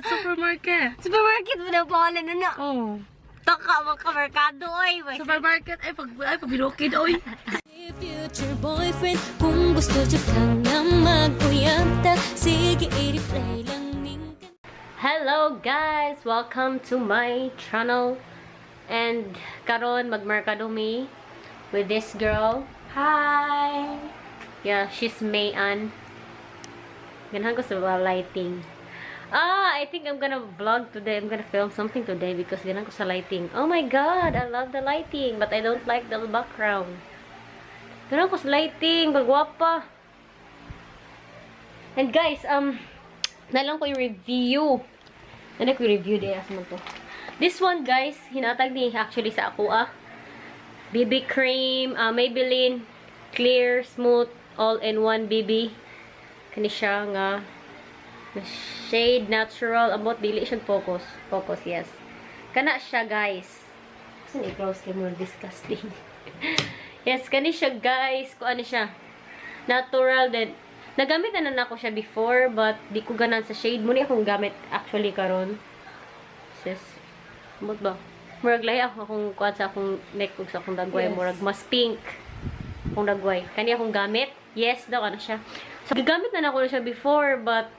Supermarket. Supermarket mo na pangalan na na. Oh. Taka merkado oy. Supermarket ay pagbilokid oy. Future boyfriend, kung gusto dyan kang na mag-uyanta, sige i-replay lang minsan. Hello guys, welcome to my channel. And karon magmerkado me with this girl. Hi. Yeah, she's Mayan. Ganahan ko sa lighting. I think I'm gonna vlog today. I'm gonna film something today because ganahan ko sa lighting. Oh my god, I love the lighting, but I don't like the background. Ganahan ko sa lighting, bagwapa. And guys, nalang ko i-review. Nalang ko i-review di as mo to. This one guys, hinatag ni actually sa ako BB cream, Maybelline Clear Smooth All-in-One BB. Kani siya nga shade natural about dili siya focus. Focus, yes. Kana siya guys. Kasi i-close kay mo disgusting. Yes, kani siya guys. Kung ano siya. Natural din. Nagamit na ako siya before but di ko ganan sa shade. Muna akong gamit actually karon. Sis. Amot ba? Murag lahi ako akong kuwan sa akong neck ug sa akong dagway. Yes. Murag mas pink. Akong dagway. Kani akong gamit. Yes, daw ano siya. So, gigamit na ako na siya before but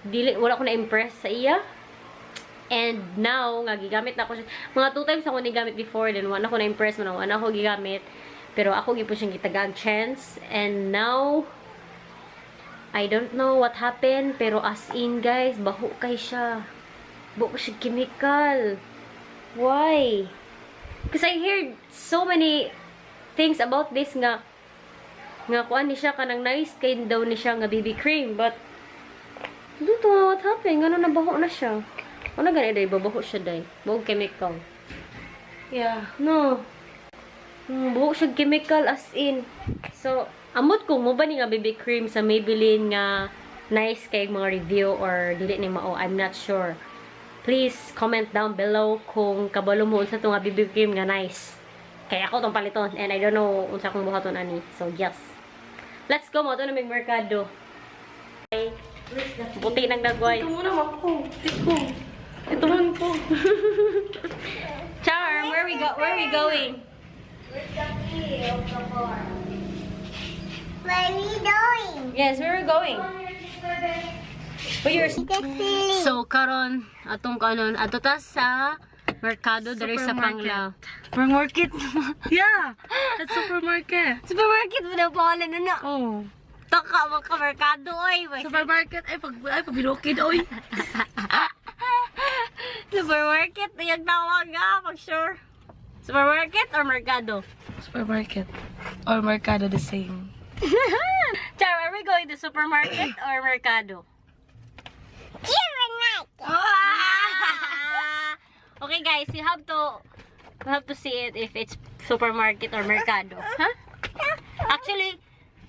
wala ko na-impress sa iya. And now, nga gigamit na ako siya. Mga 2 times ako nigamit before, then wala ko na-impress mo na wala ako gigamit. Pero ako gipo siyang gitagang chance. And now, I don't know what happened, pero as in guys, baho kay siya. Baho siya chemical. Why? Because I heard so many things about this nga kuan ni siya kanang nice kay daw ni siya nga BB cream, but dito what happened? Gano na baho na siya. Ano gani day babaho siya day? Baho chemical. Yeah, no. Baho siya chemical as in. So, amot ko mo ba ni nga BB cream sa Maybelline nga nice kay mga review or dili ni mao? I'm not sure. Please comment down below kung kabalo mo unsa to nga BB cream nga nice. Kaya ako tong paliton and I don't know unsa kong buhaton ani. So, yes. Let's go mo to na may merkado. Okay. Buti ng dagway. Ito muna ako. Ito muna po. Charm, where we going? Where are we going? Yes, where are we going? So karon atong kanon ato ta sa merkado diri sa Panglaw. Supermarket. Yeah, that's supermarket. Supermarket mo na pangalan na na. Oh. Taka merkado oy. Supermarket ay pagbilokid oy. Supermarket yung tawag pag sure. Supermarket or merkado? Supermarket or merkado the same. Char, are we going to supermarket or merkado? Okay guys, you have to see it if it's supermarket or merkado. Huh? Actually,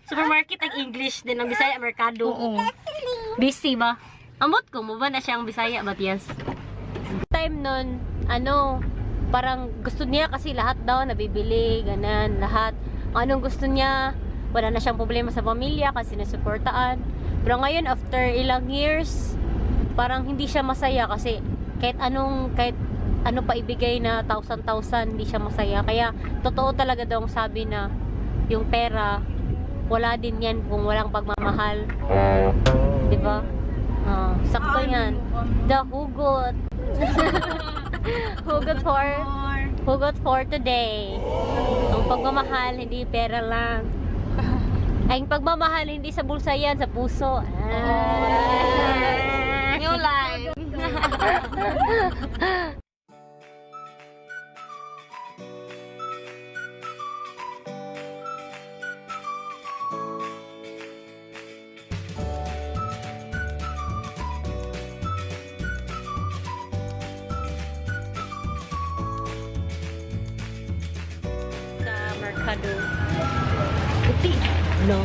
supermarket ang English din ang Bisaya merkado. Oo. Busy ba? Amot ko mo ba na siyang Bisaya but yes. Time nun, parang gusto niya kasi lahat daw nabibili, ganan, lahat. Anong gusto niya, wala na siyang problema sa pamilya kasi nasuportaan. Pero ngayon after ilang years, parang hindi siya masaya kasi kahit ano pa ibigay na 1,000 hindi siya masaya. Kaya totoo talaga daw ang sabi na yung pera wala din yan kung walang pagmamahal. 'Di ba? Sakto yan. The hugot. Hugot for today. Ang pagmamahal hindi pera lang. Ay, ang pagmamahal hindi sa bulsa yan, sa puso. New life. Merkado. Puti. No.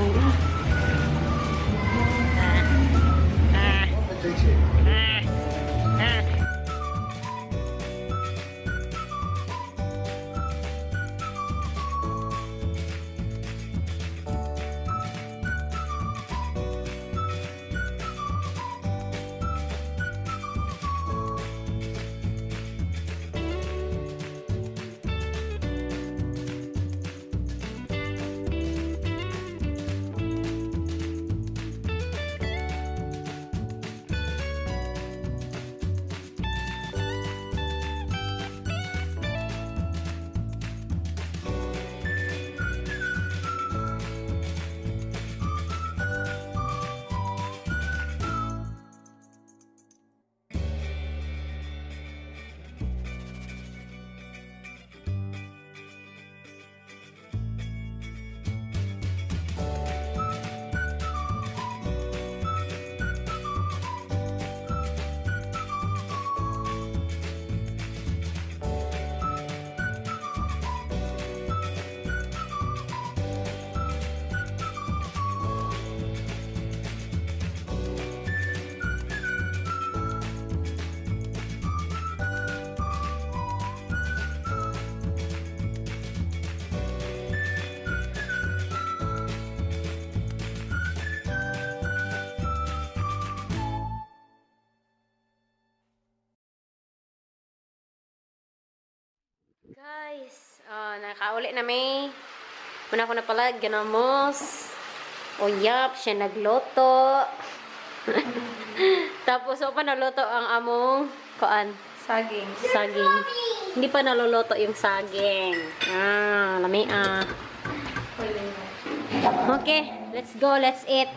Guys, nakauli na may. Muna ko na pala, ganamos. O yap, siya nagloto. Tapos, pa naluto ang among kuan. Saging. Saging. Hindi pa naluluto yung saging. Lami Okay, let's go, let's eat.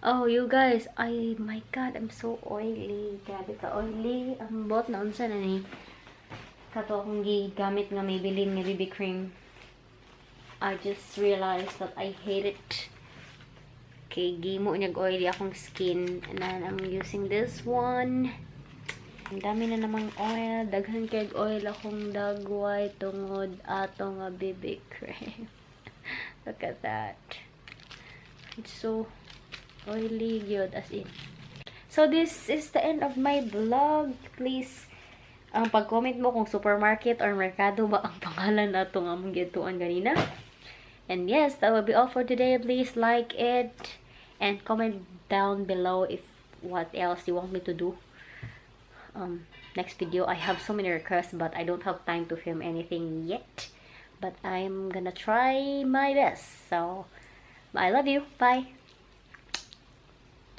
Oh, you guys, my God, I'm so oily. Grabe ka oily. Ang bot na unsa na ni. Kato akong gigamit nga may bilin nga BB cream. I just realized that I hate it. Okay, gimo niya oily akong skin. And then I'm using this one. Ang dami na namang oil. Daghan kay oil akong dagway tungod atong nga BB cream. Look at that. It's so oily good as in. So this is the end of my vlog. Please ang pag-comment mo kung supermarket or merkado ba ang pangalan na itong among gituan ganina. And yes, that will be all for today. Please like it and comment down below if what else you want me to do. Next video, I have so many requests but I don't have time to film anything yet. But I'm gonna try my best. So, I love you. Bye.